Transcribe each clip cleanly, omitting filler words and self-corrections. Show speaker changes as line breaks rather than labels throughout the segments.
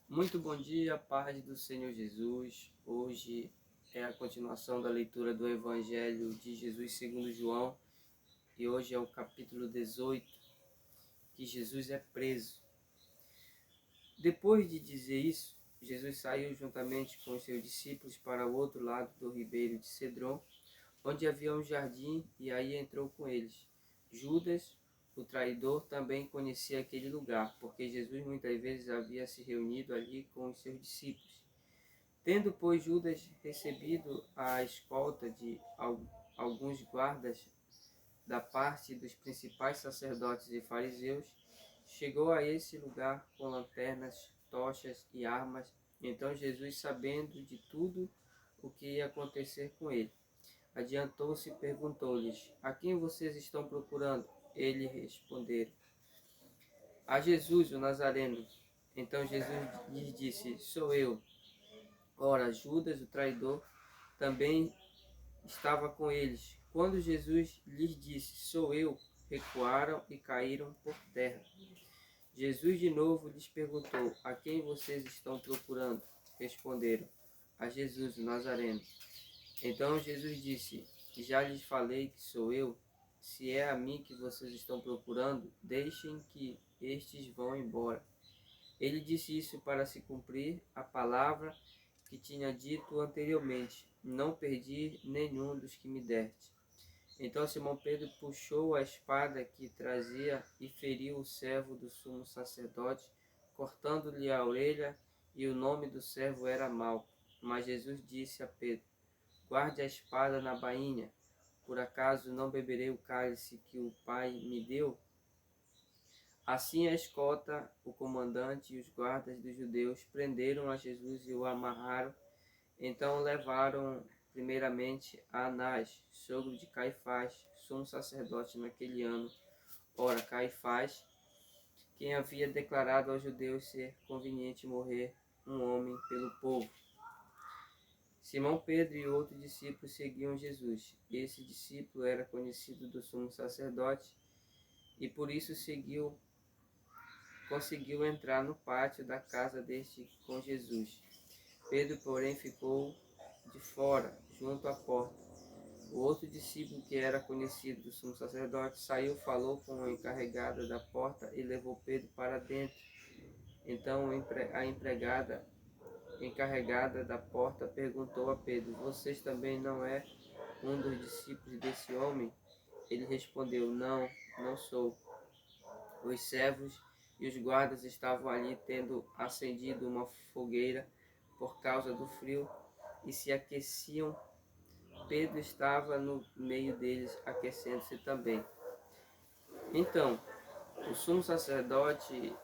Muito bom dia, paz do Senhor Jesus. Hoje é a continuação da leitura do Evangelho de Jesus segundo João e hoje é o capítulo 18, que Jesus é preso. Depois de dizer isso, Jesus saiu juntamente com os seus discípulos para o outro lado do ribeiro de Cedron, onde havia um jardim, e aí entrou com eles. Judas, o traidor, também conhecia aquele lugar, porque Jesus muitas vezes havia se reunido ali com os seus discípulos. Tendo, pois, Judas recebido a escolta de alguns guardas da parte dos principais sacerdotes e fariseus, chegou a esse lugar com lanternas, tochas e armas. Então Jesus, sabendo de tudo o que ia acontecer com ele, adiantou-se e perguntou-lhes: A quem vocês estão procurando? Eles responderam: A Jesus, o Nazareno. Então Jesus lhes disse: Sou eu. Ora, Judas, o traidor, também estava com eles. Quando Jesus lhes disse: Sou eu, recuaram e caíram por terra. Jesus de novo lhes perguntou: A quem vocês estão procurando? Responderam: A Jesus, o Nazareno. Então Jesus disse: Já lhes falei que sou eu. Se é a mim que vocês estão procurando, deixem que estes vão embora. Ele disse isso para se cumprir a palavra que tinha dito anteriormente: Não perdi nenhum dos que me deste. Então Simão Pedro puxou a espada que trazia e feriu o servo do sumo sacerdote, cortando-lhe a orelha, e o nome do servo era Malco. Mas Jesus disse a Pedro: Guarde a espada na bainha. Por acaso não beberei o cálice que o Pai me deu? Assim a escolta, o comandante e os guardas dos judeus prenderam a Jesus e o amarraram. Então levaram primeiramente a Anás, sogro de Caifás, sumo sacerdote naquele ano. Ora, Caifás, quem havia declarado aos judeus ser conveniente morrer um homem pelo povo. Simão Pedro e outro discípulo seguiam Jesus. Esse discípulo era conhecido do sumo sacerdote e por isso conseguiu entrar no pátio da casa deste com Jesus. Pedro, porém, ficou de fora, junto à porta. O outro discípulo, que era conhecido do sumo sacerdote, saiu, falou com a encarregada da porta e levou Pedro para dentro. Então a empregada encarregada da porta perguntou a Pedro: Vocês também não é um dos discípulos desse homem? Ele respondeu: Não, não sou. Os servos e os guardas estavam ali tendo acendido uma fogueira por causa do frio e se aqueciam. Pedro estava no meio deles, aquecendo-se também. Então, o sumo sacerdote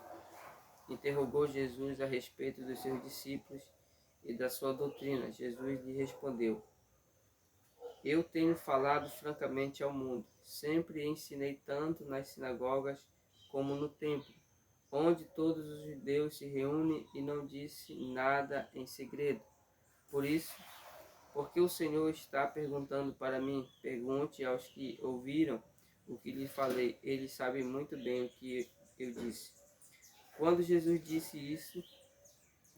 interrogou Jesus a respeito dos seus discípulos e da sua doutrina. Jesus lhe respondeu: Eu tenho falado francamente ao mundo. Sempre ensinei tanto nas sinagogas como no templo, onde todos os judeus se reúnem, e não disse nada em segredo. Por isso, porque o Senhor está perguntando para mim, pergunte aos que ouviram o que lhe falei. Eles sabem muito bem o que eu disse. Quando Jesus disse isso,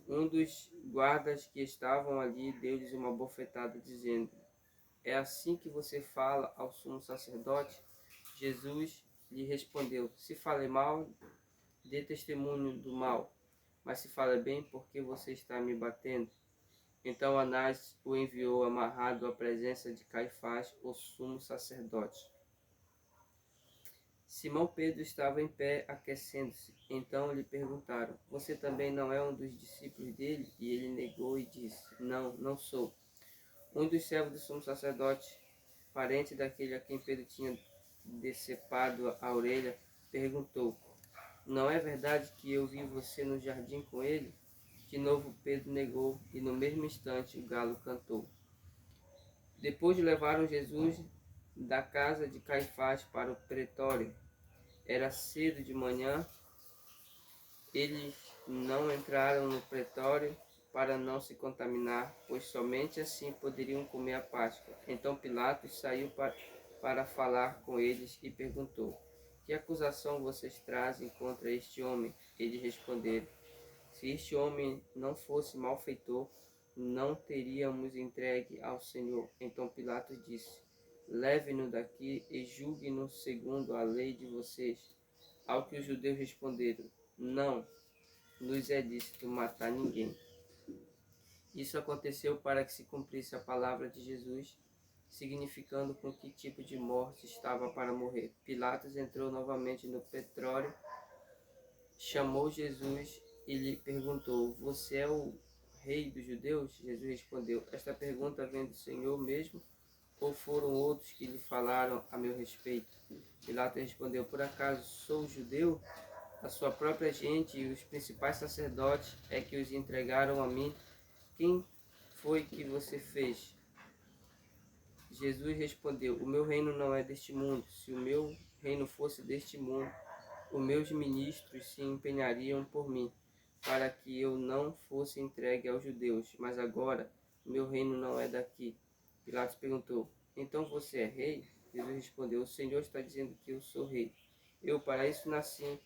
um dos guardas que estavam ali deu-lhes uma bofetada, dizendo: É assim que você fala ao sumo sacerdote? Jesus lhe respondeu: Se falei mal, dê testemunho do mal. Mas se fala bem, por que você está me batendo? Então Anás o enviou amarrado à presença de Caifás, o sumo sacerdote. Simão Pedro estava em pé, aquecendo-se. Então lhe perguntaram: Você também não é um dos discípulos dele? E ele negou e disse: Não, não sou. Um dos servos do sumo sacerdote, parente daquele a quem Pedro tinha decepado a orelha, perguntou: Não é verdade que eu vi você no jardim com ele? De novo Pedro negou, e no mesmo instante o galo cantou. Depois levaram Jesus da casa de Caifás para o pretório. Era cedo de manhã. Eles não entraram no pretório para não se contaminar, pois somente assim poderiam comer a Páscoa. Então Pilatos saiu para falar com eles e perguntou: Que acusação vocês trazem contra este homem? Eles responderam: Se este homem não fosse malfeitor, não teríamos entregue ao Senhor. Então Pilatos disse: leve-no daqui e julgue-no segundo a lei de vocês. Ao que os judeus responderam: não nos é lícito matar ninguém. Isso aconteceu para que se cumprisse a palavra de Jesus, significando com que tipo de morte estava para morrer. Pilatos entrou novamente no pretório, chamou Jesus e lhe perguntou: você é o rei dos judeus? Jesus respondeu: esta pergunta vem do Senhor mesmo, ou foram outros que lhe falaram a meu respeito? Pilatos respondeu: por acaso sou judeu? A sua própria gente e os principais sacerdotes é que os entregaram a mim. Quem foi que você fez? Jesus respondeu: o meu reino não é deste mundo. Se o meu reino fosse deste mundo, os meus ministros se empenhariam por mim, para que eu não fosse entregue aos judeus. Mas agora, o meu reino não é daqui. Pilatos perguntou: então você é rei? Jesus respondeu: o Senhor está dizendo que eu sou rei. Eu para isso nasci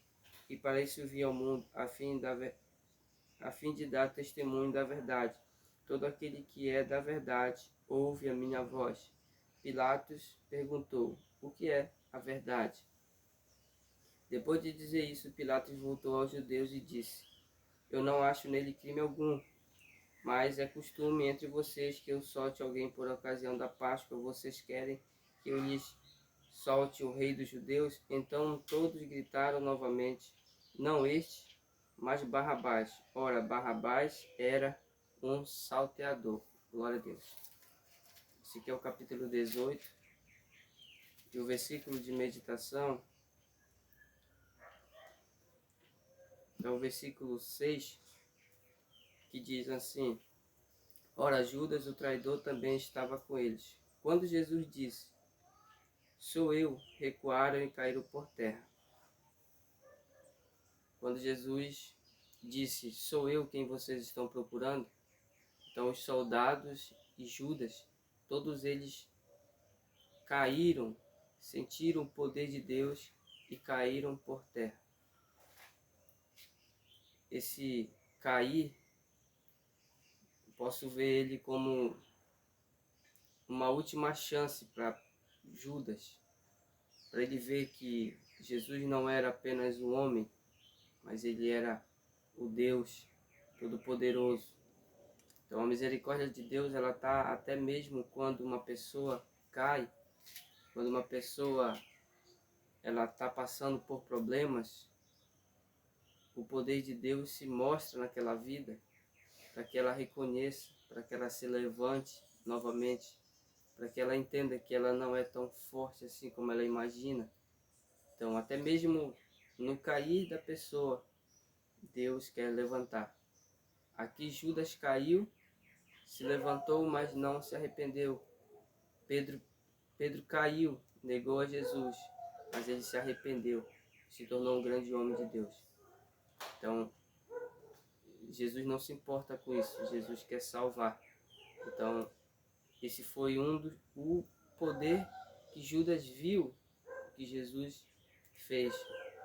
e para isso vim ao mundo, a fim de dar testemunho da verdade. Todo aquele que é da verdade ouve a minha voz. Pilatos perguntou: o que é a verdade? Depois de dizer isso, Pilatos voltou aos judeus e disse: eu não acho nele crime algum, mas é costume entre vocês que eu solte alguém por ocasião da Páscoa. Vocês querem que eu lhes solte o rei dos judeus? Então todos gritaram novamente: não este, mas Barrabás. Ora, Barrabás era um salteador. Glória a Deus. Esse aqui é o capítulo 18. E o versículo de meditação é o versículo 6, que diz assim: ora, Judas, o traidor, também estava com eles. Quando Jesus disse: sou eu, recuaram e caíram por terra. Quando Jesus disse: sou eu quem vocês estão procurando, então os soldados e Judas, todos eles caíram, sentiram o poder de Deus e caíram por terra. Esse cair, posso ver ele como uma última chance para Judas, para ele ver que Jesus não era apenas um homem, mas ele era o Deus Todo-Poderoso. Então a misericórdia de Deus, ela está até mesmo quando uma pessoa cai, quando uma pessoa ela está passando por problemas, o poder de Deus se mostra naquela vida, para que ela reconheça, para que ela se levante novamente, para que ela entenda que ela não é tão forte assim como ela imagina. Então, até mesmo no cair da pessoa, Deus quer levantar. Aqui Judas caiu, se levantou, mas não se arrependeu. Pedro caiu, negou a Jesus, mas ele se arrependeu, se tornou um grande homem de Deus. Então, Jesus não se importa com isso, Jesus quer salvar. Então, esse foi o poder que Judas viu que Jesus fez,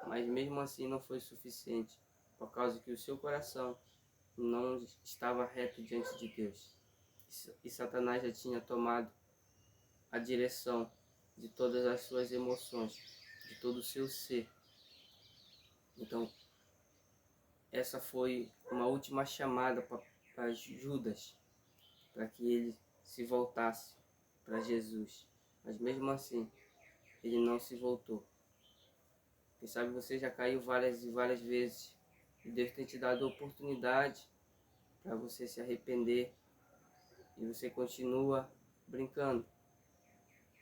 mas mesmo assim não foi suficiente, por causa que o seu coração não estava reto diante de Deus. E Satanás já tinha tomado a direção de todas as suas emoções, de todo o seu ser. Então, essa foi uma última chamada para Judas, para que ele se voltasse para Jesus. Mas mesmo assim, ele não se voltou. Quem sabe você já caiu várias e várias vezes, e Deus tem te dado a oportunidade para você se arrepender, e você continua brincando.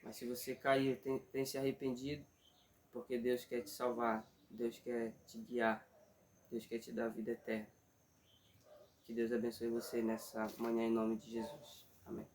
Mas se você caiu, tem se arrependido, porque Deus quer te salvar, Deus quer te guiar, Deus quer te dar vida eterna. Que Deus abençoe você nessa manhã em nome de Jesus. Amém.